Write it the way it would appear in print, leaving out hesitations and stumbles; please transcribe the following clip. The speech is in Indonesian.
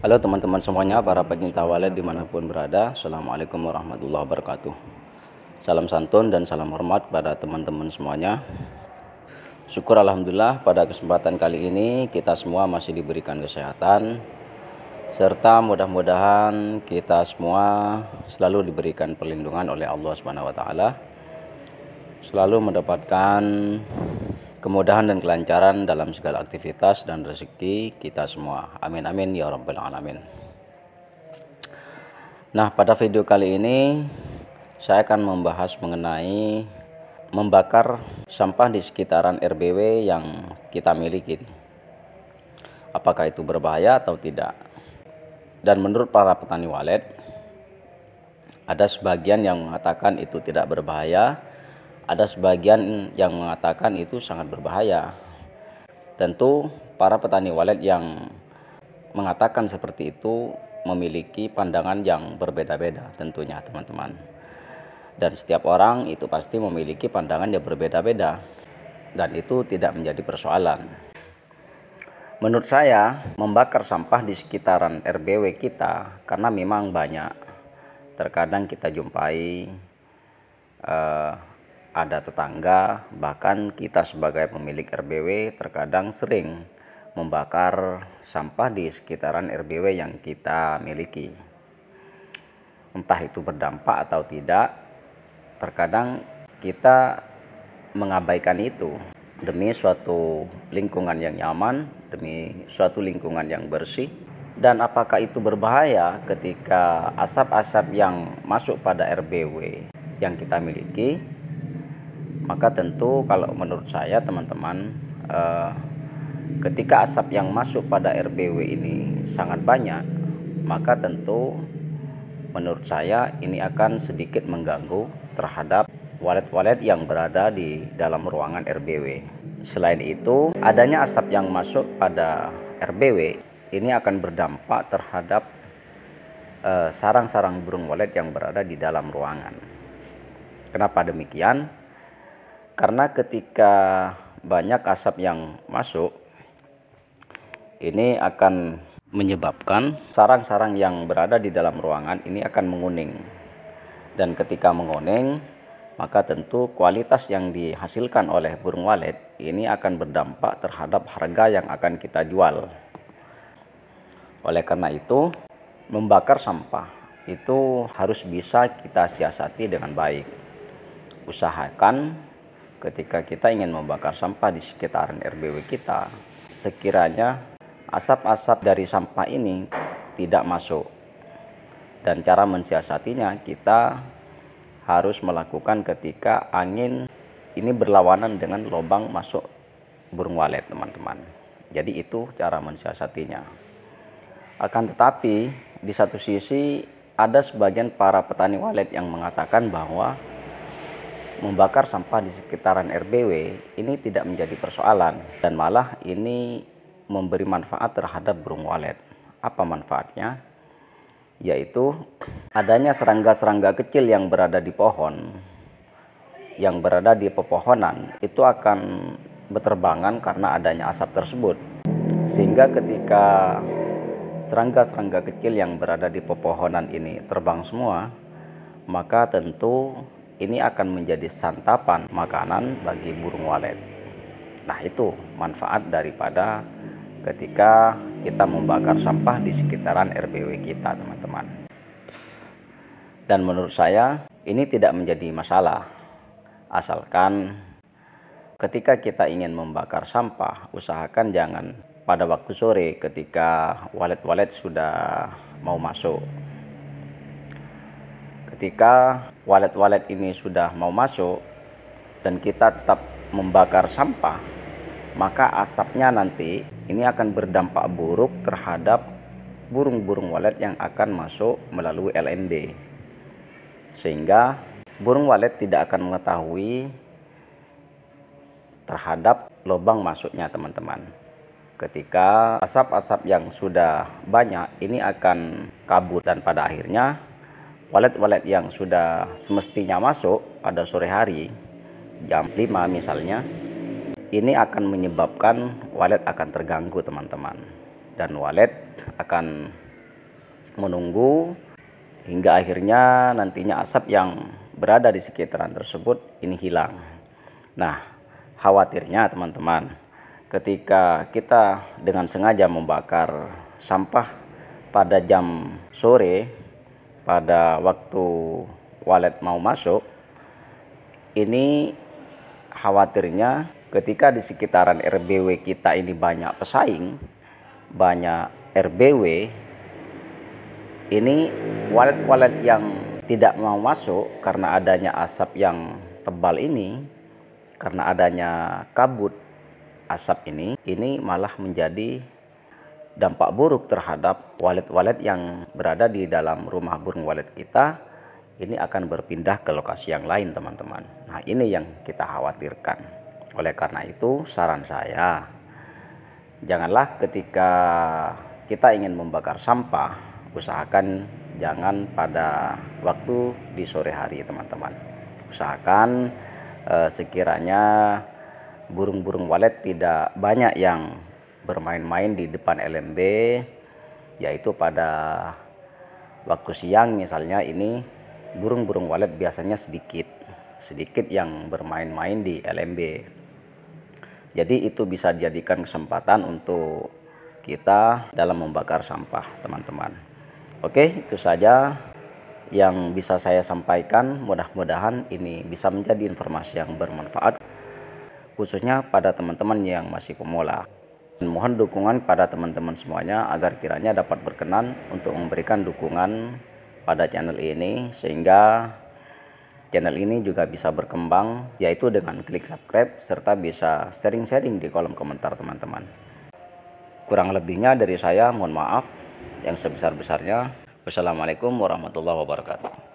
Halo teman-teman semuanya, para pecinta walet dimanapun berada. Assalamualaikum warahmatullahi wabarakatuh. Salam santun dan salam hormat pada teman-teman semuanya. Syukur alhamdulillah pada kesempatan kali ini kita semua masih diberikan kesehatan, serta mudah-mudahan kita semua selalu diberikan perlindungan oleh Allah Subhanahu wa taala, selalu mendapatkan kemudahan dan kelancaran dalam segala aktivitas dan rezeki kita semua. Amin amin ya rabbal alamin. Nah, pada video kali ini saya akan membahas mengenai membakar sampah di sekitaran RBW yang kita miliki. Apakah itu berbahaya atau tidak? Dan menurut para petani walet, ada sebagian yang mengatakan itu tidak berbahaya, ada sebagian yang mengatakan itu sangat berbahaya. Tentu para petani walet yang mengatakan seperti itu memiliki pandangan yang berbeda-beda tentunya teman-teman. Dan setiap orang itu pasti memiliki pandangan yang berbeda-beda, dan itu tidak menjadi persoalan. Menurut saya, membakar sampah di sekitaran RBW kita karena memang banyak. Terkadang kita jumpai ada tetangga, bahkan kita sebagai pemilik RBW terkadang sering membakar sampah di sekitaran RBW yang kita miliki. Entah itu berdampak atau tidak, terkadang kita mengabaikan itu demi suatu lingkungan yang nyaman, demi suatu lingkungan yang bersih. Dan apakah itu berbahaya ketika asap-asap yang masuk pada RBW yang kita miliki? Maka tentu kalau menurut saya teman-teman, ketika asap yang masuk pada RBW ini sangat banyak, maka tentu menurut saya ini akan sedikit mengganggu terhadap walet-walet yang berada di dalam ruangan RBW. Selain itu, adanya asap yang masuk pada RBW ini akan berdampak terhadap sarang-sarang burung walet yang berada di dalam ruangan. Kenapa demikian? Karena ketika banyak asap yang masuk, ini akan menyebabkan sarang-sarang yang berada di dalam ruangan ini akan menguning. Dan ketika menguning, maka tentu kualitas yang dihasilkan oleh burung walet ini akan berdampak terhadap harga yang akan kita jual. Oleh karena itu, membakar sampah itu harus bisa kita siasati dengan baik. Usahakan ketika kita ingin membakar sampah di sekitaran RBW kita, sekiranya asap-asap dari sampah ini tidak masuk. Dan cara mensiasatinya kita harus melakukan ketika angin ini berlawanan dengan lubang masuk burung walet, teman-teman. Jadi itu cara mensiasatinya. Akan tetapi di satu sisi ada sebagian para petani walet yang mengatakan bahwa membakar sampah di sekitaran RBW ini tidak menjadi persoalan, dan malah ini memberi manfaat terhadap burung walet. Apa manfaatnya? Yaitu adanya serangga-serangga kecil yang berada di pohon, yang berada di pepohonan, itu akan berterbangan karena adanya asap tersebut. Sehingga ketika serangga-serangga kecil yang berada di pepohonan ini terbang semua, maka tentu ini akan menjadi santapan makanan bagi burung walet. Nah, itu manfaat daripada ketika kita membakar sampah di sekitaran RBW kita, teman-teman. Dan menurut saya ini tidak menjadi masalah, asalkan ketika kita ingin membakar sampah, usahakan jangan pada waktu sore ketika walet-walet sudah mau masuk. Ketika walet-walet ini sudah mau masuk dan kita tetap membakar sampah, maka asapnya nanti ini akan berdampak buruk terhadap burung-burung walet yang akan masuk melalui LND. Sehingga burung walet tidak akan mengetahui terhadap lubang masuknya, teman-teman. Ketika asap-asap yang sudah banyak ini akan kabur, dan pada akhirnya walet-walet yang sudah semestinya masuk pada sore hari jam 5 misalnya, ini akan menyebabkan walet akan terganggu, teman-teman. Dan walet akan menunggu hingga akhirnya nantinya asap yang berada di sekitaran tersebut ini hilang. Nah, khawatirnya teman-teman, ketika kita dengan sengaja membakar sampah pada jam sore, pada waktu walet mau masuk, ini khawatirnya ketika di sekitaran RBW kita ini banyak pesaing, banyak RBW, ini walet-walet yang tidak mau masuk karena adanya asap yang tebal ini, karena adanya kabut asap ini malah menjadi dampak buruk terhadap walet-walet yang berada di dalam rumah burung walet kita. Ini akan berpindah ke lokasi yang lain teman-teman. Nah, ini yang kita khawatirkan. Oleh karena itu saran saya, janganlah ketika kita ingin membakar sampah, usahakan jangan pada waktu di sore hari teman-teman. Usahakan sekiranya burung-burung walet tidak banyak yang bermain-main di depan LMB, yaitu pada waktu siang misalnya. Ini burung-burung walet biasanya sedikit yang bermain-main di LMB. Jadi itu bisa dijadikan kesempatan untuk kita dalam membakar sampah teman-teman. Oke, itu saja yang bisa saya sampaikan. Mudah-mudahan ini bisa menjadi informasi yang bermanfaat, khususnya pada teman-teman yang masih pemula. Dan mohon dukungan pada teman-teman semuanya agar kiranya dapat berkenan untuk memberikan dukungan pada channel ini, sehingga channel ini juga bisa berkembang, yaitu dengan klik subscribe serta bisa sharing-sharing di kolom komentar teman-teman. Kurang lebihnya dari saya mohon maaf yang sebesar-besarnya. Wassalamualaikum warahmatullahi wabarakatuh.